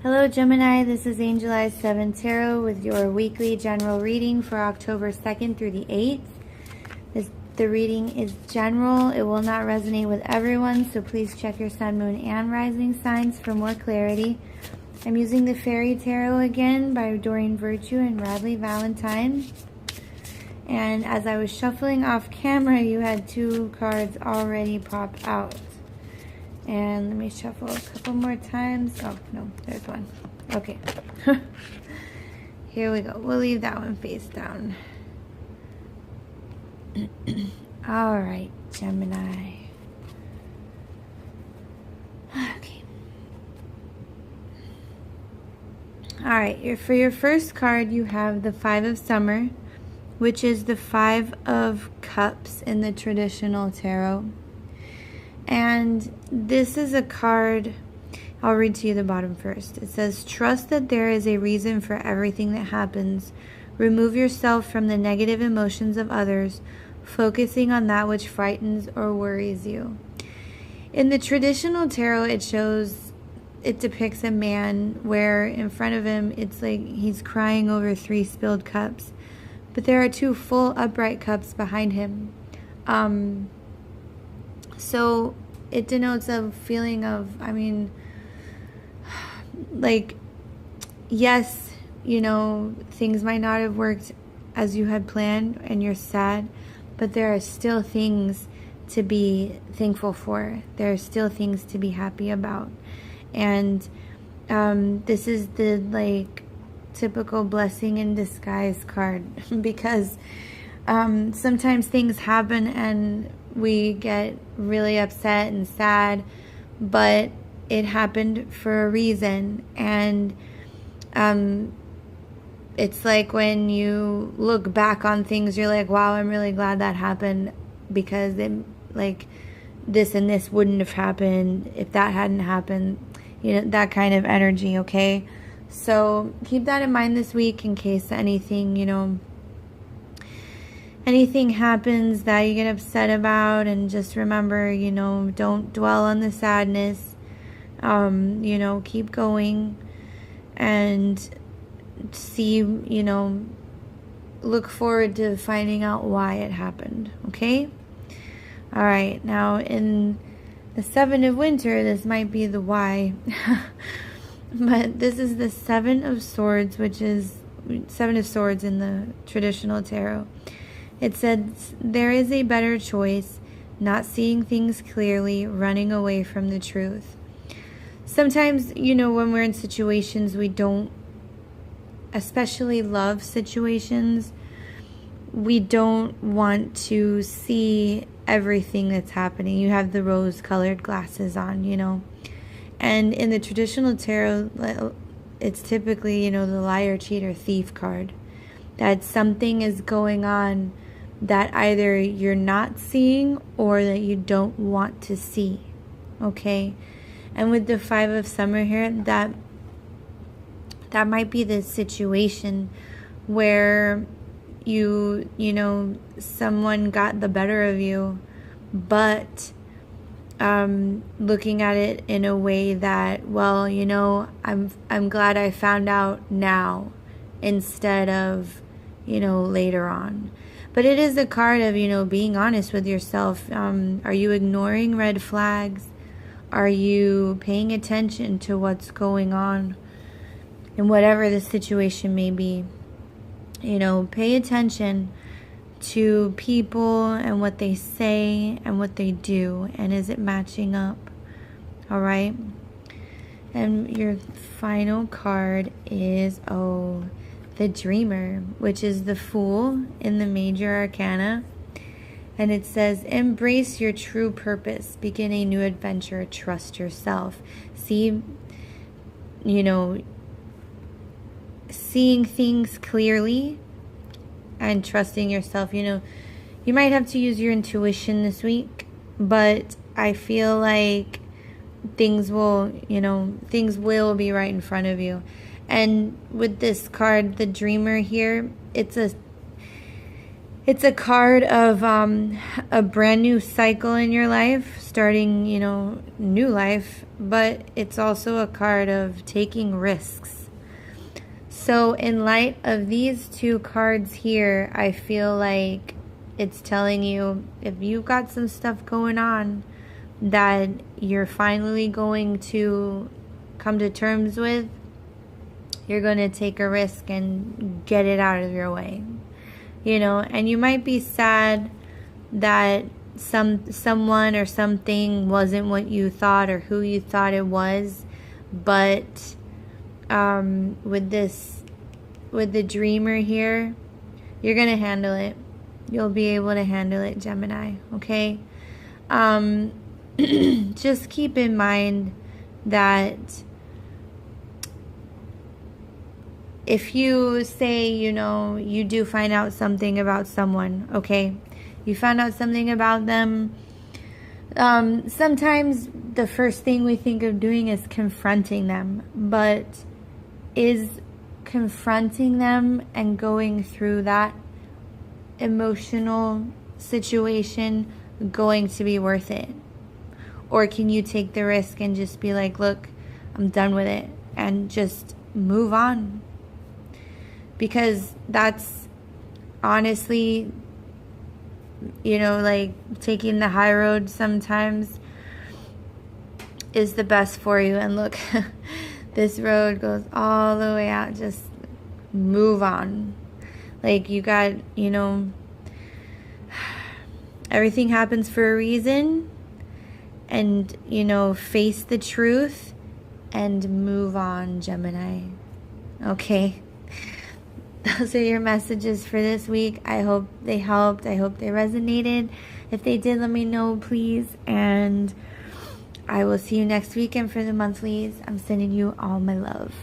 Hello Gemini, this is Angel Eyes 7 Tarot with your weekly general reading for October 2nd through the 8th. The reading is general. It will not resonate with everyone, so please check your sun, moon, and rising signs for more clarity. I'm using the Fairy Tarot again by Doreen Virtue and Radley Valentine. And as I was shuffling off camera, you had two cards already pop out. And let me shuffle a couple more times. Oh, no, there's one. Okay. Here we go. We'll leave that one face down. All right, Gemini. Okay. All right, for your first card, you have the Five of Summer, which is the Five of Cups in the traditional tarot. And this is a card, I'll read to you the bottom first. It says, trust that there is a reason for everything that happens. Remove yourself from the negative emotions of others, focusing on that which frightens or worries you. In the traditional tarot, it depicts a man where in front of him, it's like he's crying over 3 spilled cups. But there are 2 full upright cups behind him. So it denotes a feeling of, yes, things might not have worked as you had planned and you're sad, but there are still things to be thankful for. There are still things to be happy about. And this is the typical blessing in disguise card because sometimes things happen and we get really upset and sad, but it happened for a reason. And it's like when you look back on things, you're like, wow, I'm really glad that happened, because this and this wouldn't have happened if that hadn't happened. That kind of energy, okay? So keep that in mind this week in case anything happens that you get upset about. And just remember, don't dwell on the sadness. Keep going and see, look forward to finding out why it happened, okay? All right, now in the 7 of Winter, this might be the why. But this is the 7 of Swords, which is 7 of Swords in the traditional tarot. It says, there is a better choice, not seeing things clearly, running away from the truth. Sometimes, when we're in situations we don't, especially love situations, we don't want to see everything that's happening. You have the rose-colored glasses on, And in the traditional tarot, it's typically, the liar, cheater, thief card. That something is going on that either you're not seeing or that you don't want to see, okay? And with the 5 of Summer here, that might be the situation where someone got the better of you, but looking at it in a way that, well, I'm glad I found out now instead of, later on. But it is a card of, being honest with yourself. Are you ignoring red flags? Are you paying attention to what's going on? And whatever the situation may be, pay attention to people and what they say and what they do. And is it matching up? All right. And your final card is, the Dreamer, which is the Fool in the Major Arcana. And it says, embrace your true purpose, begin a new adventure, trust yourself. See, seeing things clearly and trusting yourself. You might have to use your intuition this week, but I feel like things will be right in front of you. And with this card, the Dreamer here, it's It's a card of a brand new cycle in your life, starting, new life, but it's also a card of taking risks. So in light of these two cards here, I feel like it's telling you, if you've got some stuff going on that you're finally going to come to terms with, you're going to take a risk and get it out of your way. And you might be sad that someone or something wasn't what you thought or who you thought it was, but with the dreamer here, you're gonna handle it. You'll be able to handle it, Gemini. Okay. Just keep in mind that if you say, you do find out something about someone, okay, you found out something about them, sometimes the first thing we think of doing is confronting them. But is confronting them and going through that emotional situation going to be worth it? Or can you take the risk and just be like, look, I'm done with it, and just move on? Because that's honestly, like taking the high road sometimes is the best for you. And look, this road goes all the way out. Just move on. Like, you got, everything happens for a reason. And, face the truth and move on, Gemini. Okay. Those are your messages for this week. I hope they helped. I hope they resonated. If they did, let me know, please. And I will see you next weekend for the monthlies. I'm sending you all my love.